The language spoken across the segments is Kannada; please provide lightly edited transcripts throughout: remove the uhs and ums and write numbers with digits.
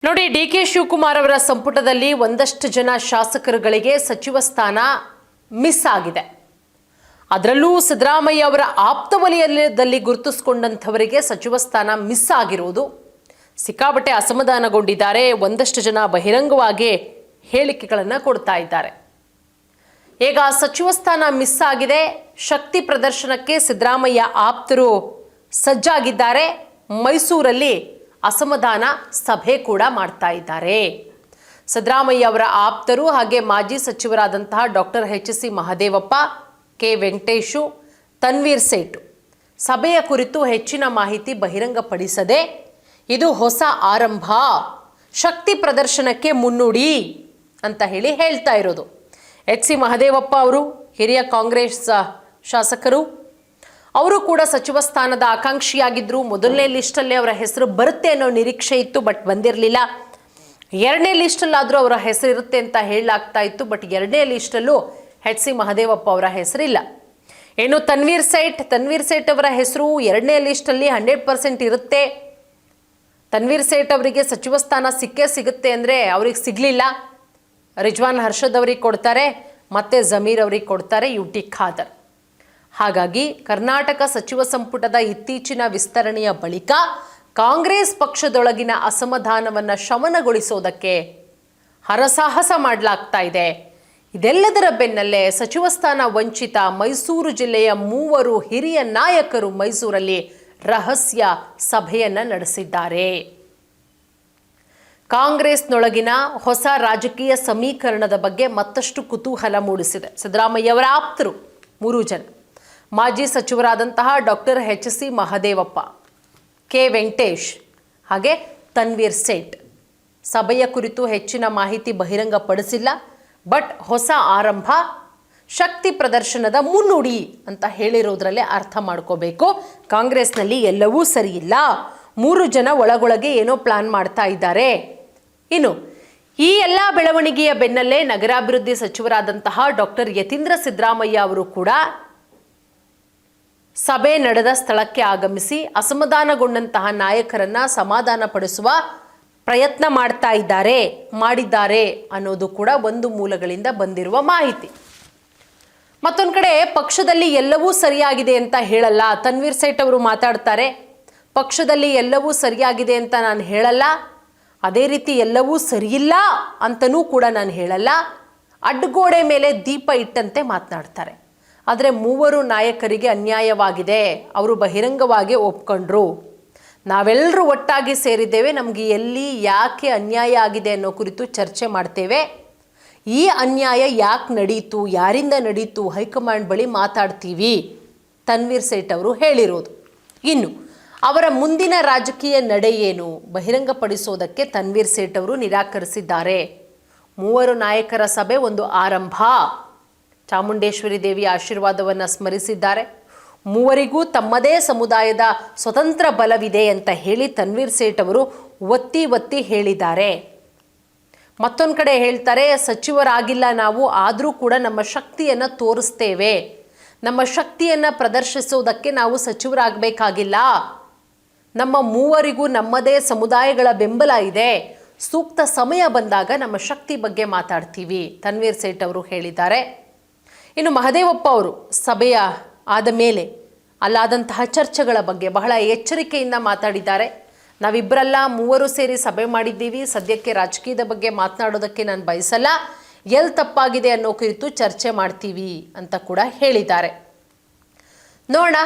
ನೋಡಿ, ಡಿ.ಕೆ. ಶಿವಕುಮಾರ್ ಅವರ ಸಂಪುಟದಲ್ಲಿ ಒಂದಷ್ಟು ಜನ ಶಾಸಕರುಗಳಿಗೆ ಸಚಿವ ಸ್ಥಾನ ಮಿಸ್ ಆಗಿದೆ. ಅದರಲ್ಲೂ ಸಿದ್ದರಾಮಯ್ಯ ಅವರ ಆಪ್ತ ವಲಯದಲ್ಲಿ ಗುರುತಿಸಿಕೊಂಡಂತವರಿಗೆ ಸಚಿವ ಸ್ಥಾನ ಮಿಸ್ ಆಗಿರುವುದು ಸಿಕ್ಕಾಪಟ್ಟೆ ಅಸಮಾಧಾನಗೊಂಡಿದ್ದಾರೆ. ಒಂದಷ್ಟು ಜನ ಬಹಿರಂಗವಾಗಿ ಹೇಳಿಕೆಗಳನ್ನು ಕೊಡ್ತಾ ಇದ್ದಾರೆ. ಈಗ ಸಚಿವ ಸ್ಥಾನ ಮಿಸ್ ಆಗಿದೆ. ಶಕ್ತಿ ಪ್ರದರ್ಶನಕ್ಕೆ ಸಿದ್ದರಾಮಯ್ಯ ಆಪ್ತರು ಸಜ್ಜಾಗಿದ್ದಾರೆ. ಮೈಸೂರಲ್ಲಿ ಅಸಮಾಧಾನ ಸಭೆ ಕೂಡ ಮಾಡ್ತಾ ಇದ್ದಾರೆ. ಸಿದ್ದರಾಮಯ್ಯ ಅವರ ಆಪ್ತರು ಹಾಗೆ ಮಾಜಿ ಸಚಿವರಾದಂತಹ ಡಾಕ್ಟರ್ ಎಚ್.ಸಿ. ಮಹದೇವಪ್ಪ, ಕೆ. ವೆಂಕಟೇಶು, ತನ್ವೀರ್ ಸೇಠ್ ಸಭೆಯ ಕುರಿತು ಹೆಚ್ಚಿನ ಮಾಹಿತಿ ಬಹಿರಂಗಪಡಿಸದೆ ಇದು ಹೊಸ ಆರಂಭ, ಶಕ್ತಿ ಪ್ರದರ್ಶನಕ್ಕೆ ಮುನ್ನುಡಿ ಅಂತ ಹೇಳ್ತಾ ಇರೋದು. ಎಚ್.ಸಿ. ಮಹದೇವಪ್ಪ ಅವರು ಹಿರಿಯ ಕಾಂಗ್ರೆಸ್ ಶಾಸಕರು, ಅವರು ಕೂಡ ಸಚಿವ ಸ್ಥಾನದ ಆಕಾಂಕ್ಷಿಯಾಗಿದ್ದರು. ಮೊದಲನೇ ಲಿಸ್ಟಲ್ಲೇ ಅವರ ಹೆಸರು ಬರುತ್ತೆ ಅನ್ನೋ ನಿರೀಕ್ಷೆ ಇತ್ತು, ಬಟ್ ಬಂದಿರಲಿಲ್ಲ. ಎರಡನೇ ಲಿಸ್ಟಲ್ಲಾದರೂ ಅವರ ಹೆಸರು ಇರುತ್ತೆ ಅಂತ ಹೇಳಲಾಗ್ತಾ ಇತ್ತು, ಬಟ್ ಎರಡನೇ ಲಿಸ್ಟಲ್ಲೂ ಎಚ್.ಸಿ. ಮಹದೇವಪ್ಪ ಅವರ ಹೆಸರಿಲ್ಲ. ಏನು ತನ್ವೀರ್ ಸೇಠ್ ಅವರ ಹೆಸರು ಎರಡನೇ ಲಿಸ್ಟಲ್ಲಿ 100% ಇರುತ್ತೆ. ತನ್ವೀರ್ ಸೇಠ್ ಅವರಿಗೆ ಸಚಿವ ಸ್ಥಾನ ಸಿಗುತ್ತೆ ಅಂದರೆ ಅವ್ರಿಗೆ ಸಿಗಲಿಲ್ಲ. ರಿಜ್ವಾನ್ ಹರ್ಷದ್ ಅವರಿಗೆ ಕೊಡ್ತಾರೆ, ಮತ್ತೆ ಜಮೀರ್ ಅವರಿಗೆ ಕೊಡ್ತಾರೆ, ಯುಟಿ ಖಾದರ್. ಹಾಗಾಗಿ ಕರ್ನಾಟಕ ಸಚಿವ ಸಂಪುಟದ ಇತ್ತೀಚಿನ ವಿಸ್ತರಣೆಯ ಬಳಿಕ ಕಾಂಗ್ರೆಸ್ ಪಕ್ಷದೊಳಗಿನ ಅಸಮಾಧಾನವನ್ನು ಶಮನಗೊಳಿಸೋದಕ್ಕೆ ಹರಸಾಹಸ ಮಾಡಲಾಗ್ತಾ ಇದೆ. ಇದೆಲ್ಲದರ ಬೆನ್ನಲ್ಲೇ ಸಚಿವ ಸ್ಥಾನ ವಂಚಿತ ಮೈಸೂರು ಜಿಲ್ಲೆಯ 3 ಹಿರಿಯ ನಾಯಕರು ಮೈಸೂರಲ್ಲಿ ರಹಸ್ಯ ಸಭೆಯನ್ನು ನಡೆಸಿದ್ದಾರೆ. ಕಾಂಗ್ರೆಸ್ನೊಳಗಿನ ಹೊಸ ರಾಜಕೀಯ ಸಮೀಕರಣದ ಬಗ್ಗೆ ಮತ್ತಷ್ಟು ಕುತೂಹಲ ಮೂಡಿಸಿದೆ. ಸಿದ್ದರಾಮಯ್ಯ ಅವರ ಆಪ್ತರು 3 ಜನ, ಮಾಜಿ ಸಚಿವರಾದಂತಹ ಡಾಕ್ಟರ್ ಎಚ್.ಸಿ. ಮಹದೇವಪ್ಪ, ಕೆ. ವೆಂಕಟೇಶ್ ಹಾಗೆ ತನ್ವೀರ್ ಸೇಠ್ ಸಭೆಯ ಕುರಿತು ಹೆಚ್ಚಿನ ಮಾಹಿತಿ ಬಹಿರಂಗಪಡಿಸಿಲ್ಲ. ಬಟ್ ಹೊಸ ಆರಂಭ, ಶಕ್ತಿ ಪ್ರದರ್ಶನದ ಮುನ್ನುಡಿ ಅಂತ ಹೇಳಿರೋದ್ರಲ್ಲೇ ಅರ್ಥ ಮಾಡ್ಕೋಬೇಕು. ಕಾಂಗ್ರೆಸ್ನಲ್ಲಿ ಎಲ್ಲವೂ ಸರಿಯಿಲ್ಲ, 3 ಜನ ಒಳಗೊಳಗೆ ಏನೋ ಪ್ಲಾನ್ ಮಾಡ್ತಾ ಇದ್ದಾರೆ. ಇನ್ನು ಈ ಎಲ್ಲ ಬೆಳವಣಿಗೆಯ ಬೆನ್ನಲ್ಲೇ ನಗರಾಭಿವೃದ್ಧಿ ಸಚಿವರಾದಂತಹ ಡಾಕ್ಟರ್ ಯತೀಂದ್ರ ಸಿದ್ದರಾಮಯ್ಯ ಅವರು ಕೂಡ ಸಭೆ ನಡೆದ ಸ್ಥಳಕ್ಕೆ ಆಗಮಿಸಿ ಅಸಮಾಧಾನಗೊಂಡಂತಹ ನಾಯಕರನ್ನ ಸಮಾಧಾನ ಪಡಿಸುವ ಪ್ರಯತ್ನ ಮಾಡಿದ್ದಾರೆ ಅನ್ನೋದು ಕೂಡ ಒಂದು ಮೂಲಗಳಿಂದ ಬಂದಿರುವ ಮಾಹಿತಿ. ಮತ್ತೊಂದು ಕಡೆ ಪಕ್ಷದಲ್ಲಿ ಎಲ್ಲವೂ ಸರಿಯಾಗಿದೆ ಅಂತ ಹೇಳಲ್ಲ. ತನ್ವೀರ್ ಸೇಠ್ ಅವರು ಮಾತಾಡ್ತಾರೆ, ಪಕ್ಷದಲ್ಲಿ ಎಲ್ಲವೂ ಸರಿಯಾಗಿದೆ ಅಂತ ನಾನು ಹೇಳಲ್ಲ, ಅದೇ ರೀತಿ ಎಲ್ಲವೂ ಸರಿಯಿಲ್ಲ ಅಂತನೂ ಕೂಡ ನಾನು ಹೇಳಲ್ಲ, ಅಡ್ಡಗೋಡೆ ಮೇಲೆ ದೀಪ ಇಟ್ಟಂತೆ ಮಾತನಾಡ್ತಾರೆ. ಆದರೆ 3 ನಾಯಕರಿಗೆ ಅನ್ಯಾಯವಾಗಿದೆ, ಅವರು ಬಹಿರಂಗವಾಗಿ ಒಪ್ಕೊಂಡ್ರು. ನಾವೆಲ್ಲರೂ ಒಟ್ಟಾಗಿ ಸೇರಿದ್ದೇವೆ, ನಮಗೆ ಎಲ್ಲಿ ಯಾಕೆ ಅನ್ಯಾಯ ಆಗಿದೆ ಅನ್ನೋ ಕುರಿತು ಚರ್ಚೆ ಮಾಡ್ತೇವೆ. ಈ ಅನ್ಯಾಯ ಯಾಕೆ ನಡೀತು, ಯಾರಿಂದ ನಡೀತು, ಹೈಕಮಾಂಡ್ ಬಳಿ ಮಾತಾಡ್ತೀವಿ, ತನ್ವೀರ್ ಸೇಠ್ ಅವರು ಹೇಳಿರೋದು. ಇನ್ನು ಅವರ ಮುಂದಿನ ರಾಜಕೀಯ ನಡೆ ಏನು ಬಹಿರಂಗಪಡಿಸೋದಕ್ಕೆ ತನ್ವೀರ್ ಸೇಠ್ ಅವರು ನಿರಾಕರಿಸಿದ್ದಾರೆ. 3 ನಾಯಕರ ಸಭೆ ಒಂದು ಆರಂಭ. ಚಾಮುಂಡೇಶ್ವರಿ ದೇವಿಯ ಆಶೀರ್ವಾದವನ್ನು ಸ್ಮರಿಸಿದ್ದಾರೆ. 3 ತಮ್ಮದೇ ಸಮುದಾಯದ ಸ್ವತಂತ್ರ ಬಲವಿದೆ ಅಂತ ಹೇಳಿ ತನ್ವೀರ್ ಸೇಠ್ ಅವರು ಒತ್ತಿ ಹೇಳಿದ್ದಾರೆ. ಮತ್ತೊಂದು ಕಡೆ ಹೇಳ್ತಾರೆ, ಸಚಿವರಾಗಿಲ್ಲ ನಾವು, ಆದರೂ ಕೂಡ ನಮ್ಮ ಶಕ್ತಿಯನ್ನು ತೋರಿಸ್ತೇವೆ, ನಮ್ಮ ಶಕ್ತಿಯನ್ನು ಪ್ರದರ್ಶಿಸೋದಕ್ಕೆ ನಾವು ಸಚಿವರಾಗಬೇಕಾಗಿಲ್ಲ, ನಮ್ಮ 3 ನಮ್ಮದೇ ಸಮುದಾಯಗಳ ಬೆಂಬಲ ಇದೆ, ಸೂಕ್ತ ಸಮಯ ಬಂದಾಗ ನಮ್ಮ ಶಕ್ತಿ ಬಗ್ಗೆ ಮಾತಾಡ್ತೀವಿ, ತನ್ವೀರ್ ಸೇಠ್ ಅವರು ಹೇಳಿದ್ದಾರೆ. ಇನ್ನು ಮಹದೇವಪ್ಪ ಅವರು ಸಭೆಯ ಆದ ಮೇಲೆ ಅಲ್ಲಾದಂತಹ ಚರ್ಚೆಗಳ ಬಗ್ಗೆ ಬಹಳ ಎಚ್ಚರಿಕೆಯಿಂದ ಮಾತಾಡಿದ್ದಾರೆ. ನಾವಿಬ್ಬರಲ್ಲ 3 ಸೇರಿ ಸಭೆ ಮಾಡಿದ್ದೀವಿ, ಸದ್ಯಕ್ಕೆ ರಾಜಕೀಯದ ಬಗ್ಗೆ ಮಾತನಾಡೋದಕ್ಕೆ ನಾನು ಬಯಸಲ್ಲ, ಎಲ್ಲಿ ತಪ್ಪಾಗಿದೆ ಅನ್ನೋ ಕುರಿತು ಚರ್ಚೆ ಮಾಡ್ತೀವಿ ಅಂತ ಕೂಡ ಹೇಳಿದ್ದಾರೆ. ನೋಡೋಣ,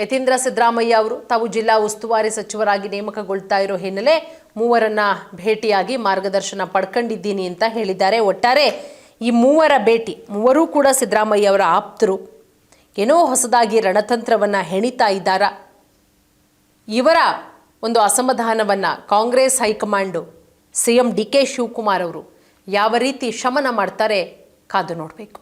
ಯತೀಂದ್ರ ಸಿದ್ದರಾಮಯ್ಯ ಅವರು ತಾವು ಜಿಲ್ಲಾ ಉಸ್ತುವಾರಿ ಸಚಿವರಾಗಿ ನೇಮಕಗೊಳ್ತಾ ಇರೋ ಹಿನ್ನೆಲೆ 3 ಭೇಟಿಯಾಗಿ ಮಾರ್ಗದರ್ಶನ ಪಡ್ಕೊಂಡಿದ್ದೀನಿ ಅಂತ ಹೇಳಿದ್ದಾರೆ. ಒಟ್ಟಾರೆ ಈ 3 ಭೇಟಿ, 3 ಕೂಡ ಸಿದ್ದರಾಮಯ್ಯ ಅವರ ಆಪ್ತರು, ಏನೋ ಹೊಸದಾಗಿ ರಣತಂತ್ರವನ್ನು ಹೆಣಿತಾ ಇದ್ದಾರಾ? ಇವರ ಒಂದು ಅಸಮಾಧಾನವನ್ನು ಕಾಂಗ್ರೆಸ್ ಹೈಕಮಾಂಡು CM ಡಿ.ಕೆ. ಶಿವಕುಮಾರ್ ಅವರು ಯಾವ ರೀತಿ ಶಮನ ಮಾಡ್ತಾರೆ ಕಾದು ನೋಡಬೇಕು.